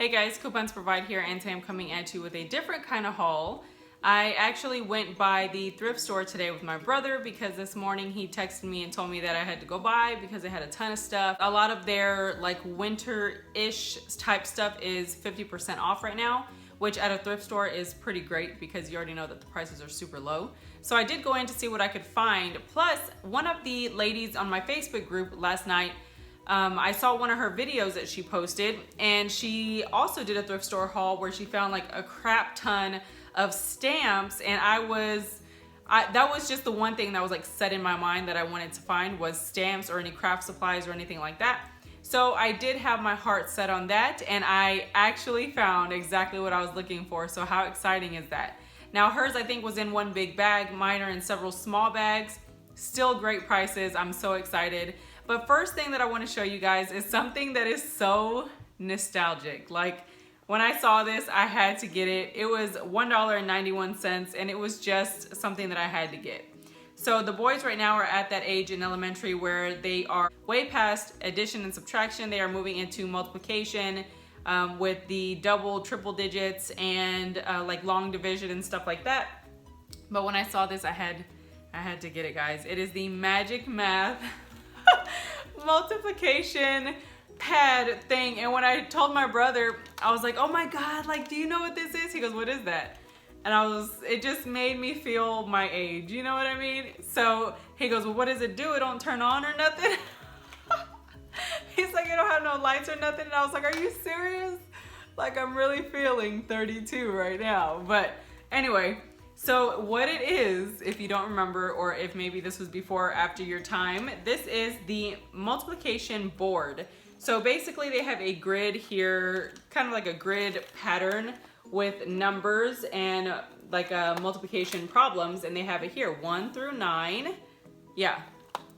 Hey guys, Coupons Provide here, and today I'm coming at you with a different kind of haul. I actually went by the thrift store today with my brother because this morning he texted me and told me that I had to go by because they had a ton of stuff. A lot of their like winter-ish type stuff is 50% off right now, which at a thrift store is pretty great because you already know that the prices are super low. So I did go in to see what I could find. Plus, one of the ladies on my Facebook group last night, I saw one of her videos that she posted, and she also did a thrift store haul where she found like a crap ton of stamps, and that was just the one thing that was like set in my mind that I wanted to find was stamps or any craft supplies or anything like that. So I did have my heart set on that, and I actually found exactly what I was looking for. So how exciting is that? Now hers I think was in one big bag, mine are in several small bags. Still great prices, I'm so excited. But first thing that I want to show you guys is something that is so nostalgic. Like when I saw this, I had to get it. It was $1.91 and it was just something that I had to get. So the boys right now are at that age in elementary where they are way past addition and subtraction. They are moving into multiplication with the double, triple digits and like long division and stuff like that. But when I saw this, I had to get it, guys. It is the Magic Math multiplication pad thing. And when I told my brother, I was like, oh my God, like, do you know what this is? He goes, what is that? And it just made me feel my age, you know what I mean? So he goes, well, what does it do? It don't turn on or nothing? He's like, it don't have no lights or nothing. And I was like, are you serious? Like, I'm really feeling 32 right now. But anyway, so what it is, if you don't remember, or if maybe this was before or after your time, this is the multiplication board. So basically they have a grid here, kind of like a grid pattern with numbers and like multiplication problems, and they have it here, 1 through 9. Yeah,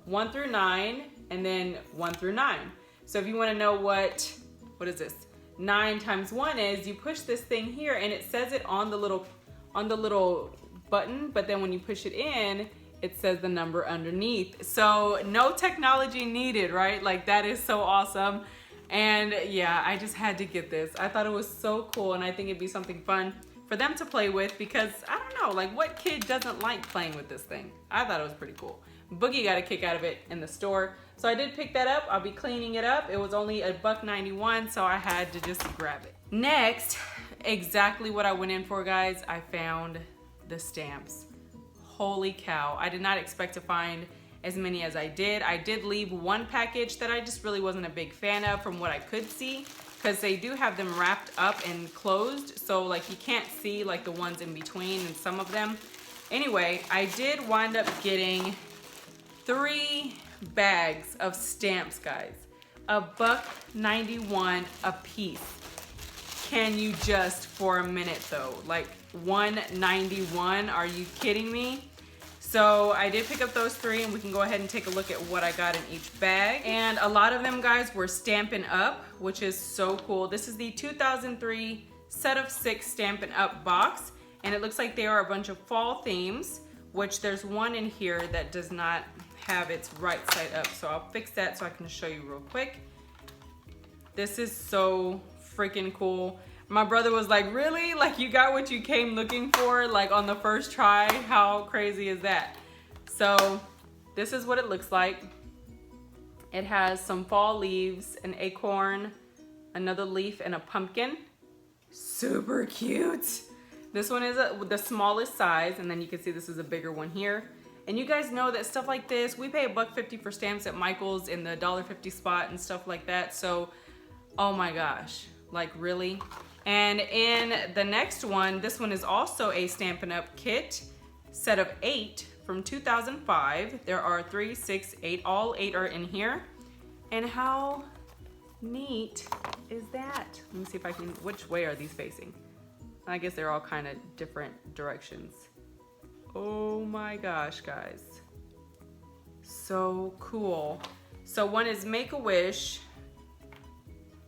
1 through 9, and then 1 through 9. So if you want to know what is this? 9 times 1 is, you push this thing here and it says it on the little button, but then when you push it in, it says the number underneath. So no technology needed, right? Like that is so awesome. And yeah, I just had to get this. I thought it was so cool, and I think it'd be something fun for them to play with because I don't know, like what kid doesn't like playing with this thing? I thought it was pretty cool. Boogie got a kick out of it in the store. So I did pick that up. I'll be cleaning it up. It was only $1.91, so I had to just grab it. Next, exactly what I went in for, guys. I found the stamps. Holy cow. I did not expect to find as many as I did. I did leave one package that I just really wasn't a big fan of from what I could see, because they do have them wrapped up and closed, so like you can't see like the ones in between and some of them. Anyway, I did wind up getting 3 bags of stamps, guys. $1.91 a piece. Can you just for a minute though? Like $1.91, are you kidding me? So I did pick up those 3, and we can go ahead and take a look at what I got in each bag. And a lot of them, guys, were Stampin' Up, which is so cool. This is the 2003 set of 6 Stampin' Up box, and it looks like they are a bunch of fall themes, which there's one in here that does not have its right side up. So I'll fix that so I can show you real quick. This is so freaking cool. My brother was like, really? Like you got what you came looking for like on the first try? How crazy is that? So this is what it looks like. It has some fall leaves, an acorn, another leaf, and a pumpkin. Super cute. This one is the smallest size, and then you can see this is a bigger one here. And you guys know that stuff like this, we pay $1.50 for stamps at Michael's in the $1.50 spot and stuff like that. So, oh my gosh, like really? And in the next one, this one is also a Stampin' Up kit, set of 8 from 2005. There are 3, 6, 8, all 8 are in here. And how neat is that? Let me see if I can, which way are these facing? I guess they're all kind of different directions. Oh my gosh, guys. So cool. So one is Make-A-Wish.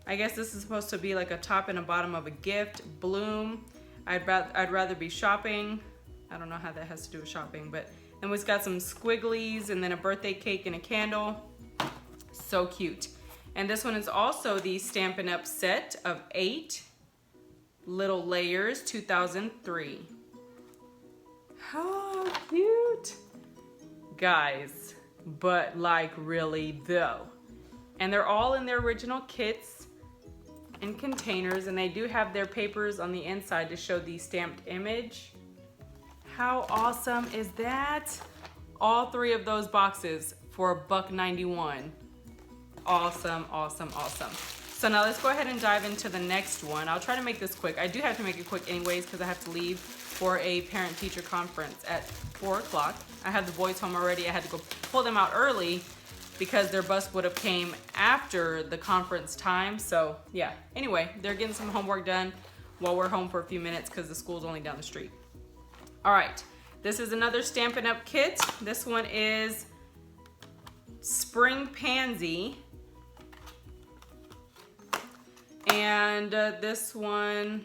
I guess this is supposed to be like a top and a bottom of a gift. Bloom. I'd rather be shopping. I don't know how that has to do with shopping, but then we've got some squigglies and then a birthday cake and a candle. So cute. And this one is also the Stampin' Up set of 8. Little Layers 2003. How cute. Guys, but like really though. And they're all in their original kits and containers, and they do have their papers on the inside to show the stamped image. How awesome is that? All 3 of those boxes for $1.91. Awesome, awesome, awesome. So now let's go ahead and dive into the next one. I'll try to make this quick. I do have to make it quick anyways because I have to leave for a parent-teacher conference at 4 o'clock. I have the boys home already. I had to go pull them out early because their bus would have came after the conference time. So yeah, anyway, they're getting some homework done while we're home for a few minutes because the school's only down the street. All right, this is another Stampin' Up kit. This one is Spring Pansy. And this one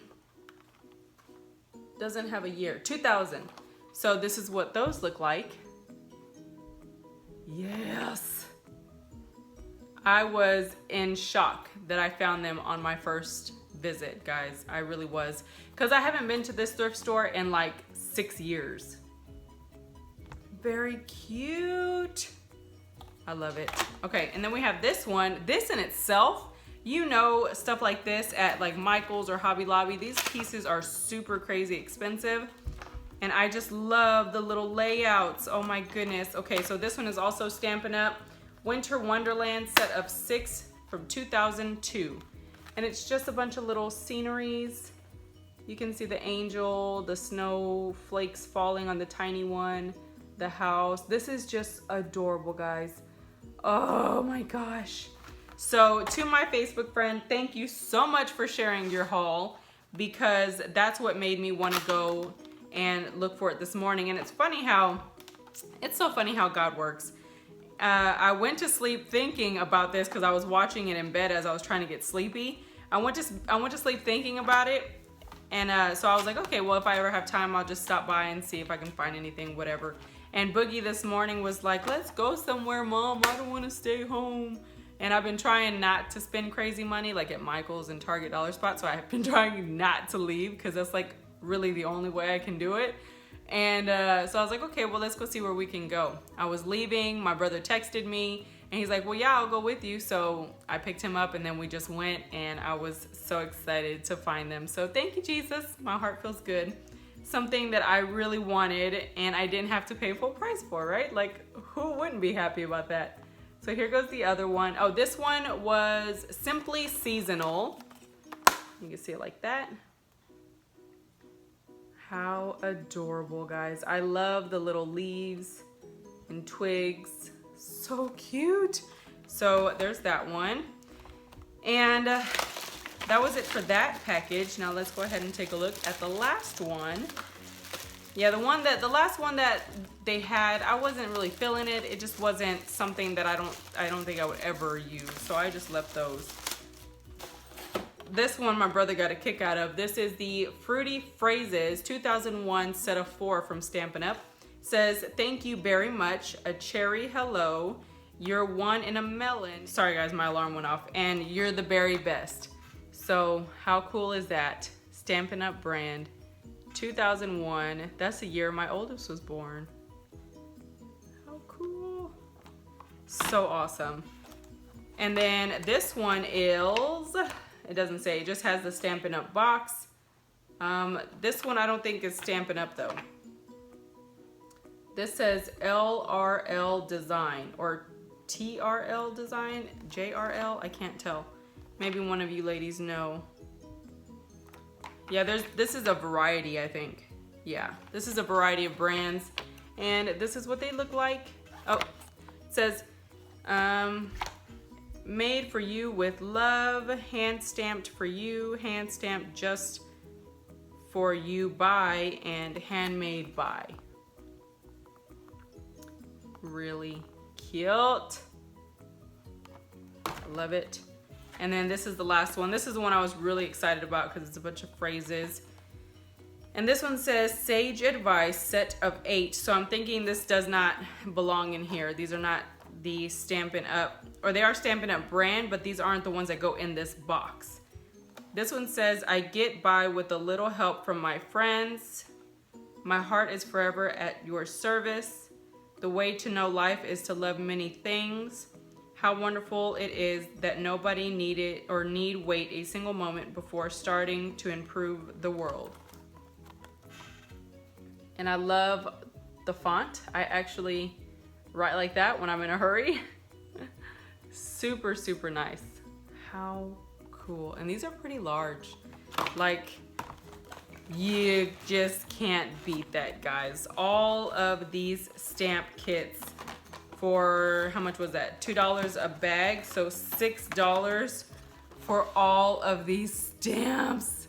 doesn't have a year, 2000. So this is what those look like. Yes. I was in shock that I found them on my first visit, guys. I really was. Because I haven't been to this thrift store in like 6 years. Very cute. I love it. Okay, and then we have this one. This in itself, you know, stuff like this at like Michael's or Hobby Lobby, these pieces are super crazy expensive. And I just love the little layouts. Oh my goodness. Okay, so this one is also Stampin' Up Winter Wonderland set of 6 from 2002. And it's just a bunch of little sceneries. You can see the angel, the snowflakes falling on the tiny one, the house. This is just adorable, guys. Oh my gosh. So to my Facebook friend, thank you so much for sharing your haul, because that's what made me want to go and look for it this morning. And it's so funny how God works. I went to sleep thinking about this because I was watching it in bed as I was trying to get sleepy. I went to sleep thinking about it. And so I was like, okay, well, if I ever have time, I'll just stop by and see if I can find anything, whatever. And Boogie this morning was like, let's go somewhere, Mom. I don't want to stay home. And I've been trying not to spend crazy money like at Michael's and Target Dollar Spot. So I've been trying not to leave because that's like really the only way I can do it. And so I was like, okay, well, let's go see where we can go. I was leaving. My brother texted me and he's like, well, yeah, I'll go with you. So I picked him up and then we just went, and I was so excited to find them. So thank you, Jesus. My heart feels good. Something that I really wanted and I didn't have to pay full price for, right? Like, who wouldn't be happy about that? So here goes the other one. Oh, this one was Simply Seasonal. You can see it like that. How adorable, guys. I love the little leaves and twigs. So cute. So there's that one. And that was it for that package. Now let's go ahead and take a look at the last one. Yeah, the last one that they had, I wasn't really feeling it. It just wasn't something that I don't think I would ever use. So I just left those. This one my brother got a kick out of. This is the Fruity Phrases 2001 set of 4 from Stampin' Up. Says, thank you very much, a cherry hello, you're one in a melon. Sorry guys, my alarm went off. And you're the very best. So how cool is that? Stampin' Up brand, 2001. That's the year my oldest was born. How cool. So awesome. And then this one is, it doesn't say, it just has the Stampin' Up box. This one I don't think is Stampin' Up though. This says LRL Design or TRL Design, JRL, I can't tell. Maybe one of you ladies know. Yeah, this is a variety, I think. Yeah, this is a variety of brands. And this is what they look like. Oh, it says, made for you with love, hand stamped for you, hand stamped just for you by, and handmade by. Really cute. I love it. And then this is the last one. This is the one I was really excited about because it's a bunch of phrases. And this one says Sage Advice set of 8. So I'm thinking this does not belong in here. These are not the Stampin' Up, or they are Stampin' Up brand, but these aren't the ones that go in this box. This one says, I get by with a little help from my friends. My heart is forever at your service. The way to know life is to love many things. How wonderful it is that nobody need wait a single moment before starting to improve the world. And I love the font. I actually write like that when I'm in a hurry. Super, super nice. How cool. And these are pretty large. Like, you just can't beat that, guys. All of these stamp kits for, how much was that? $2 a bag, so $6 for all of these stamps.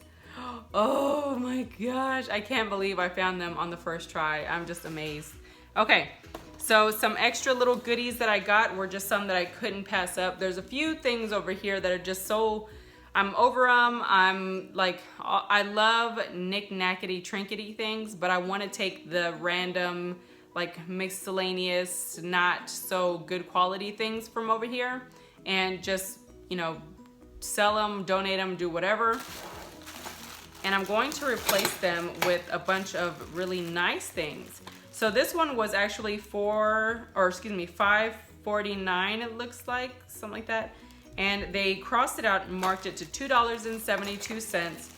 Oh my gosh, I can't believe I found them on the first try. I'm just amazed. Okay, so some extra little goodies that I got were just some that I couldn't pass up. There's a few things over here that are just so, I'm over them. I'm like, I love knick-knackety, trinkety things, but I want to take the random, like miscellaneous, not so good quality things from over here and just, you know, sell them, donate them, do whatever. And I'm going to replace them with a bunch of really nice things. So this one was actually $5.49, it looks like, something like that. And they crossed it out and marked it to $2.72.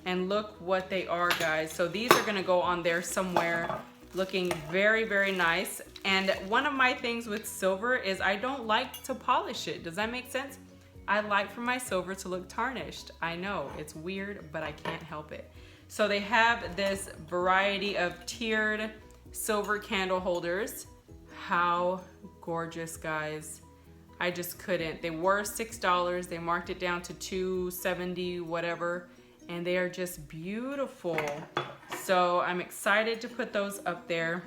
And look what they are, guys. So these are gonna go on there somewhere, looking very, very nice. And one of my things with silver is I don't like to polish it. Does that make sense? I like for my silver to look tarnished. I know, it's weird, but I can't help it. So they have this variety of tiered silver candle holders. How gorgeous, guys. I just couldn't. They were $6. They marked it down to $2.70, whatever, and they are just beautiful. So I'm excited to put those up there.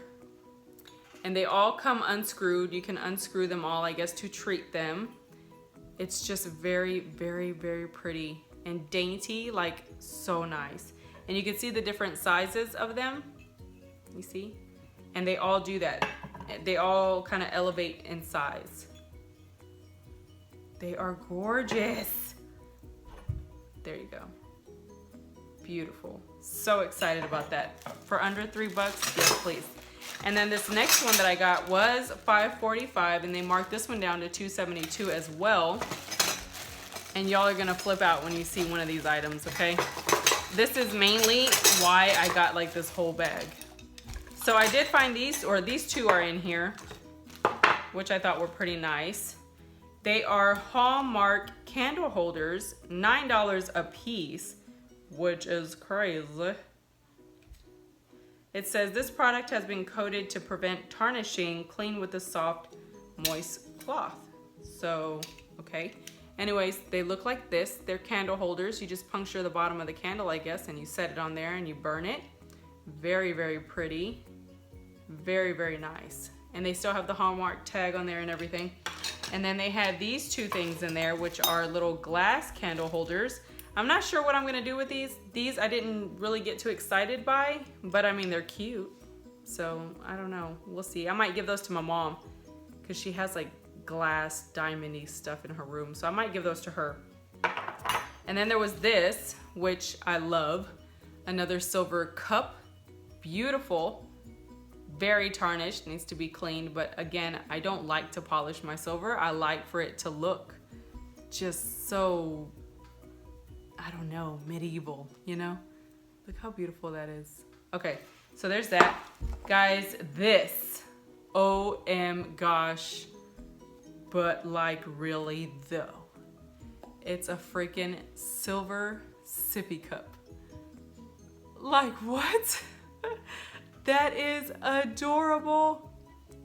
And they all come unscrewed. You can unscrew them all, I guess, to treat them. It's just very, very, very pretty and dainty, like so nice. And you can see the different sizes of them. You see? And they all do that. They all kind of elevate in size. They are gorgeous. There you go. Beautiful. So excited about that. For under $3, yes please. And then this next one that I got was $5.45, and they marked this one down to $2.72 as well. And y'all are gonna flip out when you see one of these items, okay? This is mainly why I got like this whole bag. So I did find these, or these two are in here, which I thought were pretty nice. They are Hallmark candle holders, $9 a piece, which is crazy. It says this product has been coated to prevent tarnishing, clean with a soft, moist cloth. So, okay. Anyways, they look like this. They're candle holders. You just puncture the bottom of the candle, I guess, and you set it on there and you burn it. Very, very pretty. Very, very nice. And they still have the Hallmark tag on there and everything. And then they had these two things in there, which are little glass candle holders. I'm not sure what I'm gonna do with these. These I didn't really get too excited by, but I mean, they're cute. So I don't know, we'll see. I might give those to my mom because she has like glass diamondy stuff in her room. So I might give those to her. And then there was this, which I love. Another silver cup, beautiful. Very tarnished, needs to be cleaned, but again, I don't like to polish my silver. I like for it to look just so, I don't know, medieval, you know? Look how beautiful that is. Okay, so there's that. Guys, this, OM gosh, but like really though. It's a freaking silver sippy cup. Like what? That is adorable.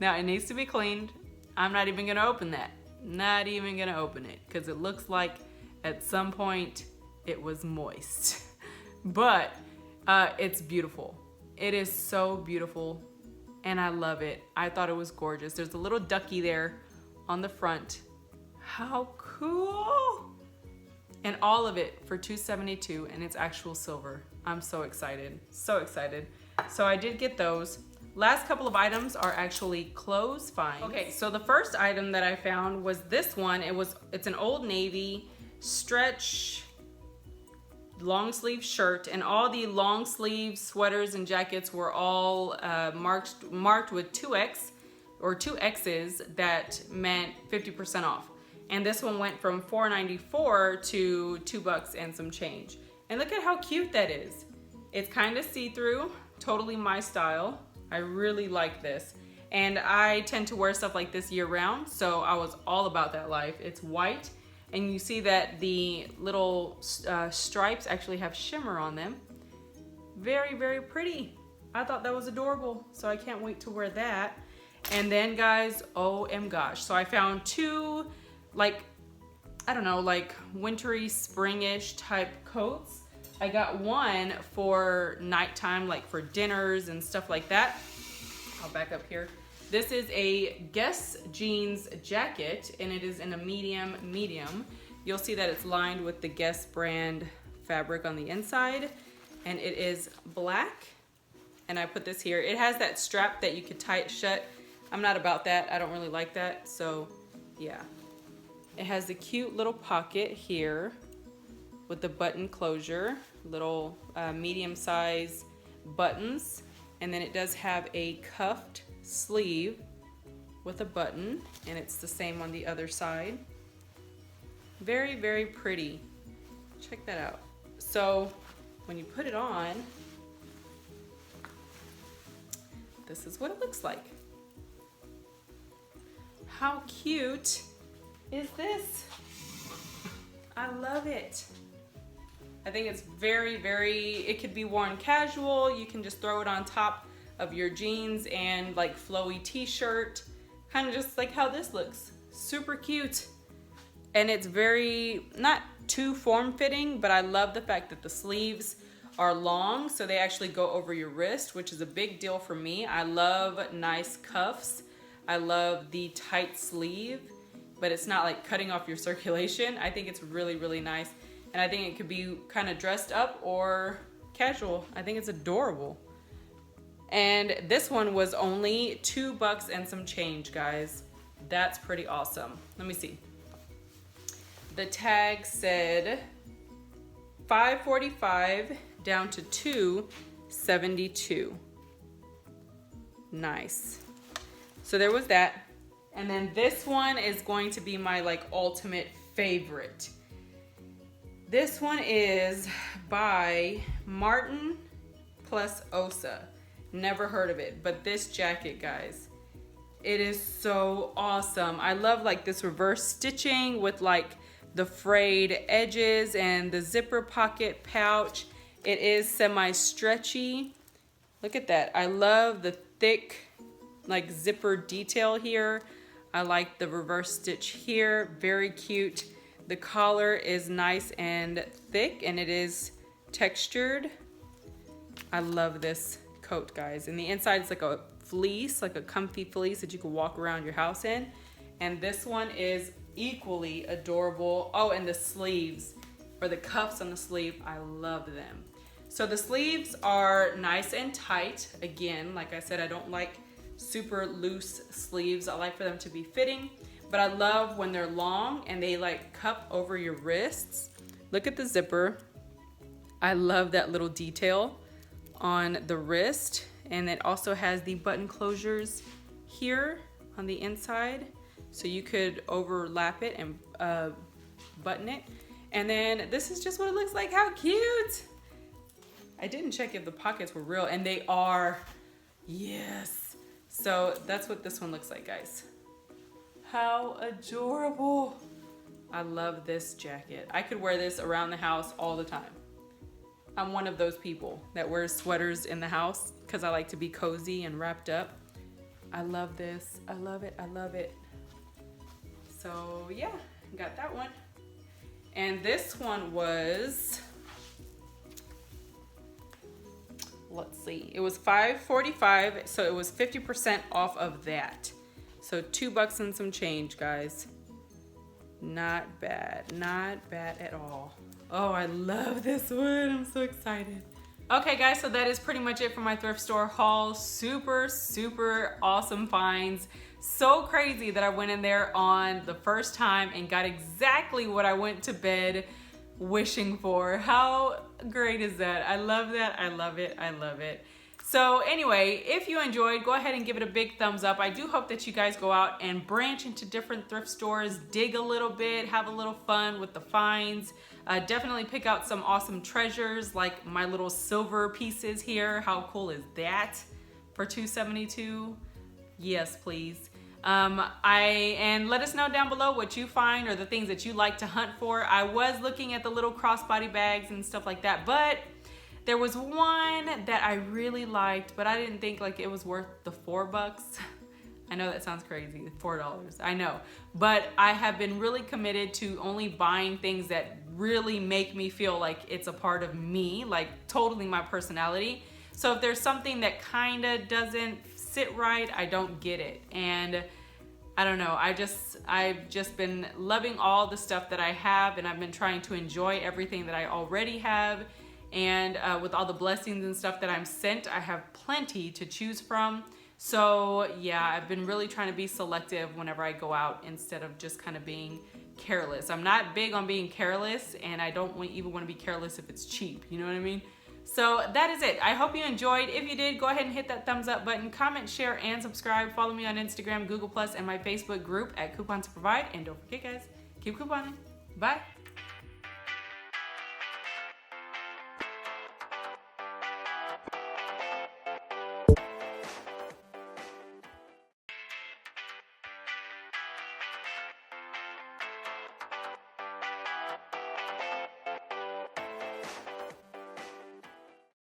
Now it needs to be cleaned. I'm not even gonna open that. Not even gonna open it because it looks like at some point it was moist. But it's beautiful. It is so beautiful and I love it. I thought it was gorgeous. There's a little ducky there on the front. How cool. And all of it for $2.72 and it's actual silver. I'm so excited, so excited. So I did get those. Last couple of items are actually clothes finds. Okay, so the first item that I found was this one. It's an Old Navy stretch long sleeve shirt, and all the long sleeve sweaters and jackets were all marked with 2X or 2X's that meant 50% off. And this one went from $4.94 to $2 and some change. And look at how cute that is. It's kind of see-through, totally my style. I really like this. And I tend to wear stuff like this year round, so I was all about that life. It's white, and you see that the little stripes actually have shimmer on them. Very, very pretty. I thought that was adorable, so I can't wait to wear that. And then guys, OMG. So I found two, like, I don't know, like wintry, springish type coats. I got one for nighttime, like for dinners and stuff like that. I'll back up here. This is a Guess jeans jacket, and it is in a medium. You'll see that it's lined with the Guess brand fabric on the inside, and it is black. And I put this here. It has that strap that you could tie it shut. I'm not about that. I don't really like that. So yeah. It has a cute little pocket here with the button closure, little medium size buttons. And then it does have a cuffed sleeve with a button, and it's the same on the other side. Very, very pretty. Check that out. So when you put it on, this is what it looks like. How cute is this? I love it. I think it's very, very, it could be worn casual. You can just throw it on top of your jeans and like flowy t-shirt, kind of just like how this looks. Super cute. And it's very, not too form-fitting, but I love the fact that the sleeves are long, so they actually go over your wrist, which is a big deal for me. I love nice cuffs. I love the tight sleeve, but it's not like cutting off your circulation. I think it's really, really nice. And I think it could be kind of dressed up or casual. I think it's adorable. And this one was only $2 and some change, guys. That's pretty awesome. Let me see. The tag said $5.45 down to $2.72. Nice. So there was that. And then this one is going to be my like ultimate favorite. This one is by Martin plus Osa. Never heard of it, but this jacket, guys, it is so awesome. I love like this reverse stitching with like the frayed edges and the zipper pocket pouch. It is semi-stretchy. Look at that. I love the thick like zipper detail here. I like the reverse stitch here. Very cute. The collar is nice and thick, and it is textured. I love this coat, guys. And the inside is like a fleece, like a comfy fleece that you can walk around your house in. And this one is equally adorable. Oh, and the sleeves, or the cuffs on the sleeve, I love them. So the sleeves are nice and tight. Again, like I said, I don't like super loose sleeves. I like for them to be fitting, but I love when they're long and they like cup over your wrists. Look at the zipper. I love that little detail on the wrist, and it also has the button closures here on the inside, so you could overlap it and button it. And then this is just what it looks like. How cute! I didn't check if the pockets were real, and they are. Yes. So that's what this one looks like, guys. How adorable. I love this jacket. I could wear this around the house all the time. I'm one of those people that wears sweaters in the house because I like to be cozy and wrapped up. I love this. I love it. I love it. So yeah, got that one. And this one was, let's see, it was $5.45, so it was 50% off of that. So $2 and some change, guys. Not bad, not bad at all. Oh, I love this one. I'm so excited. Okay, guys, so that is pretty much it for my thrift store haul. Super, super awesome finds. So crazy that I went in there on the first time and got exactly what I went to bed wishing for. How great is that? I love that. I love it. I love it. So anyway, if you enjoyed, go ahead and give it a big thumbs up. I do hope that you guys go out and branch into different thrift stores, dig a little bit, have a little fun with the finds. Definitely pick out some awesome treasures like my little silver pieces here. How cool is that for $2.72? Yes, please. And let us know down below what you find or the things that you like to hunt for. I was looking at the little crossbody bags and stuff like that, but there was one that I really liked, but I didn't think like it was worth the $4. I know that sounds crazy, $4, I know. But I have been really committed to only buying things that really make me feel like it's a part of me, like totally my personality. So if there's something that kind of doesn't sit right, I don't get it. And I don't know, I've just been loving all the stuff that I have, and I've been trying to enjoy everything that I already have. And with all the blessings and stuff that I'm sent, I have plenty to choose from. So yeah, I've been really trying to be selective whenever I go out instead of just kind of being careless. I'm not big on being careless, and I don't even want to be careless if it's cheap, you know what I mean? So that is it. I hope you enjoyed. If you did, go ahead and hit that thumbs up button, comment, share, and subscribe. Follow me on Instagram, Google+, and my Facebook group at Coupons to Provide. And don't forget, guys, keep couponing. Bye.